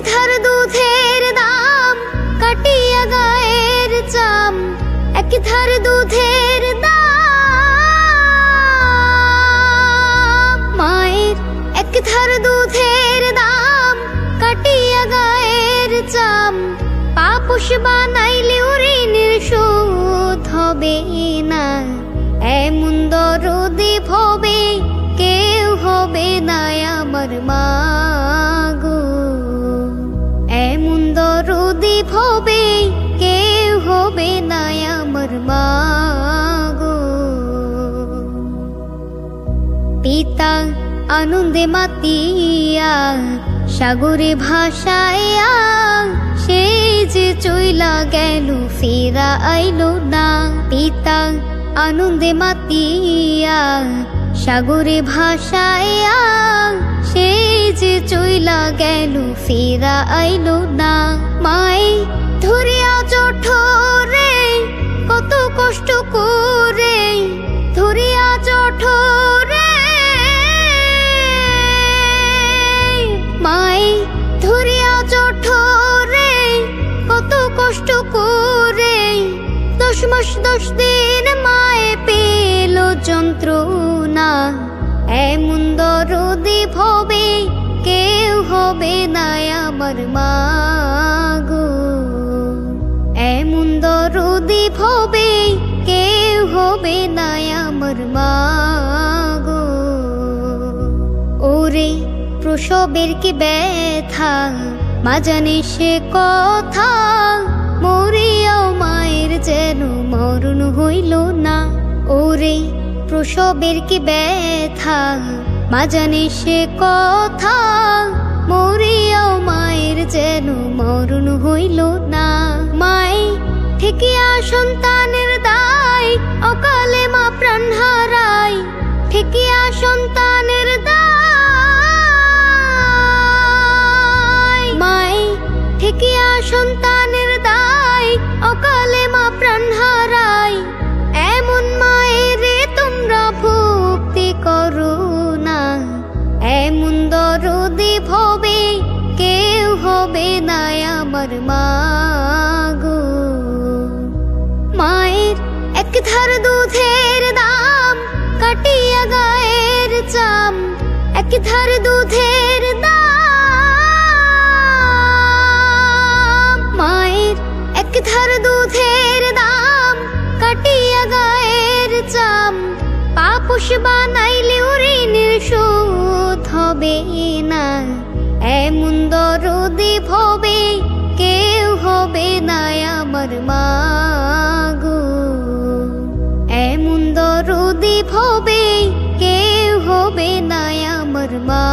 ধার দুধের দাম কাটিয়া গায়ের চাম, এক ধার দুধের দাম। মায়ের এক ধার দুধের দাম কাটিয়া গায়ের চাম, পাপোশ বানাইলে ঋণের শোধ হবে না। এমন দরদি ভবে কেউ হবে না আমার মা গো, এমন দরদি ভবে কেউ হবে না আমার মা গো। পিতা আনন্দে মাতিয়া সাগরে ভাসাইয়া, সে যে চইলা গেল ফেরা আইলো না। পিতা আনন্দে মাতিয়া সাগরে ভাসাইয়া, সে যে চইলা গেল ফেরা আইলো না। মাই ধরিয়া জঠরে কত কষ্ট করে, ধরিয়া জঠরে মাই ধরিয়া জঠরে কত কষ্ট করে, 10 মাস 10 দিন মায়ে পেল যন্ত্রণা। এমন দরদি ভবে কেউ হবে না আমার মা গো, এমন দরদি ভবে কেউ হবে না আমার মা গো। ওরে প্রসবের কি ব্যথা মা জানে সে কথা, মরিয়াও মায়ের যেন মরণ হইল না। ওরে প্রসবের কি ব্যথা মা জানে সে কথা, মরিয়াও মায়ের যেন মরণ হইল না। মাই ঠেকিয়া সন্তানের দায় অকালে মা প্রাণ হারায়, ঠেকিয়া সন্তানের দায়। মাই ঠেকিয়া সন্তানের দায় অকালে মা প্রাণ হারায়, এমন মায়ের তোমরা ভক্তি করো না। এমন দরদি ভবে কেউ হবে না আমার মা গো। মায়ের এক ধার দুধের দাম কাটিয়া গায়ের চাম, এক ধার দুধের দাম। মায়ের এক ধার দুধের দাম কাটিয়া গায়ের চাম, পাপোশ বানাইলে ঋণের শোধ হবে না। এমন দরদি ভবে কেউ হবে না আমার মা গো, এমন দরদি ভবে কেউ হবে না আমার মা।